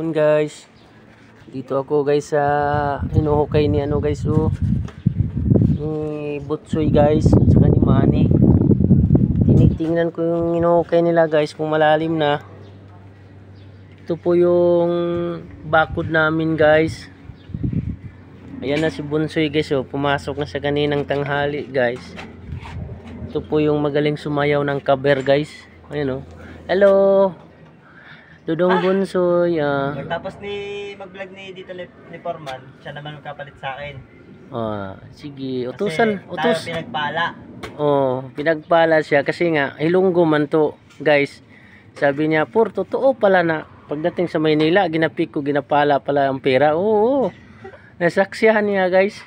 hapon guys. Dito ako guys sa hinuhukay ni guys ni Butsoy guys at saka ni Manny. Tinitingnan ko yung hinuhukay nila guys kung malalim na. Ito po yung bakod namin guys. Ayan na si Bunsoy guys pumasok na sa kaninang tanghali guys. Ito po yung magaling sumayaw ng cover guys. Ayan hello Dudong Bunsoy. Tapos mag-vlog ni dito ni Foreman, siya naman magkapalit sa akin. Sige, utusan, tayo pinagpala. Pinagpala siya kasi nga Ilonggo man to, guys. Sabi niya, "Por, totoo pala na pagdating sa Maynila, ginapik ko, ginapala pala ang pera." Oo. Nasaksihan niya, guys.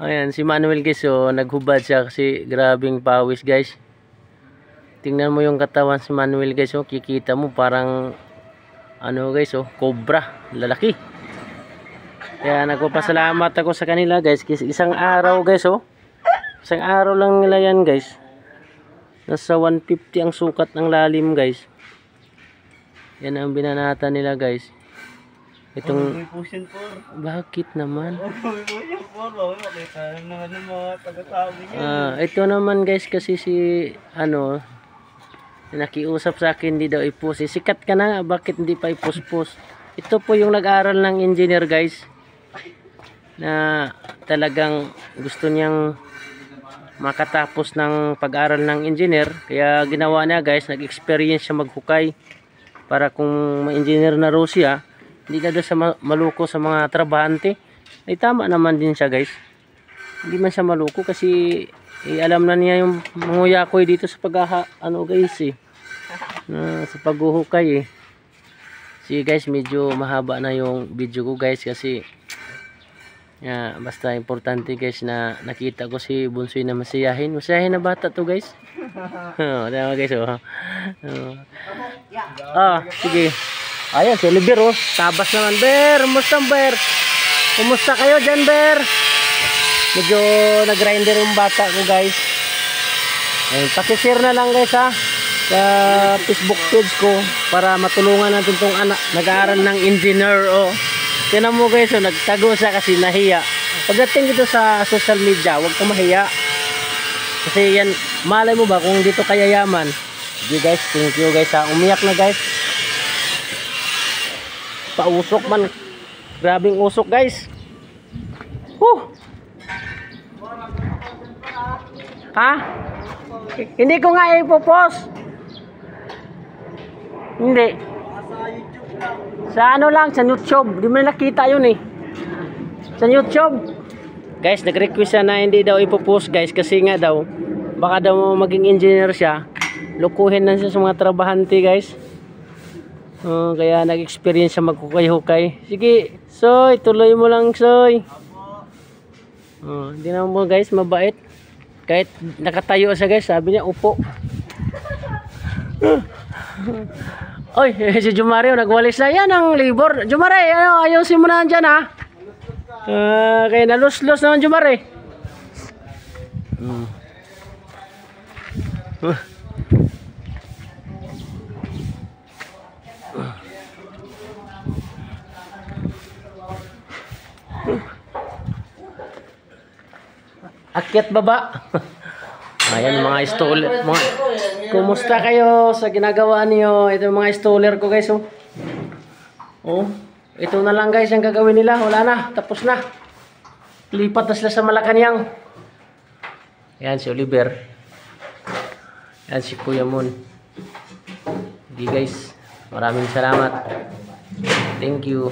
Ayan, si Manuel guys, naghubad siya kasi grabing pawis, guys. Tingnan mo yung katawan si Manuel guys, kikita mo parang guys, cobra, lalaki. Kaya nagpapasalamat ako sa kanila guys, isang araw guys, isang araw lang nila yan guys. Nasa 150 ang sukat ng lalim guys. Yan ang binanata nila guys. Itong bakit naman? Ito naman guys kasi si nakiusap sa akin hindi daw ipus. Sikat ka na, bakit hindi pa ipuspos? Ito po yung nag-aral ng engineer guys, na talagang gusto niyang makatapos ng pag-aral ng engineer. Kaya ginawa niya guys, nag-experience siya maghukay para kung ma-engineer na raw siya, hindi na daw sa maluko sa mga trabahante. Ay tama naman din siya guys, hindi man siya maluko kasi alam na niya yung manguyakoy dito sa guys sa paghuhukay Sige guys, medyo mahaba na yung video ko guys kasi basta importante guys na nakita ko si Bunsoy na masayahin na bata to guys. Tama guys sige. Ayan si Oliver tabas naman. Ber, kumusta kayo dyan Ber? Medyo nag-grinder yung bata ko guys. Pakishare na lang guys sa Facebook page ko para matulungan natin tong anak nag-aaral ng engineer. Tinan mo guys nagtago siya kasi nahiya. Pagdating dito sa social media, huwag ka mahiya kasi yan, malay mo ba kung dito kaya yaman. Sige guys, thank you guys umiyak na guys, pausok man, grabing usok guys. Hindi ko nga ipopost. Hindi. Sa lang, sa YouTube. Di mo nakita yun sa YouTube. Guys, nag-request siya na hindi daw ipopost guys kasi nga daw baka daw maging engineer siya. Lukuhin na siya sa mga trabahante guys. Kaya nag-experience siya maghukay-hukay. Sige, Soy, tuloy mo lang Soy. Hindi naman mo guys, mabait. Kahit nakatayo siya guys, sabi niya upo. Oy, si Jumario nagwalis na yan ang libor. Jumare, ayusin mo na dyan kaya nalus-lus naman Jumare. Akyat baba. Ayan mga installer. Kumusta kayo sa ginagawa niyo? Ito mga installer ko guys. Ito na lang guys ang gagawin nila. Wala na, tapos na. Lipat na sila sa Malacanang. Ayan si Oliver. Ayan si Kuya Mon. Sige guys, maraming salamat. Thank you.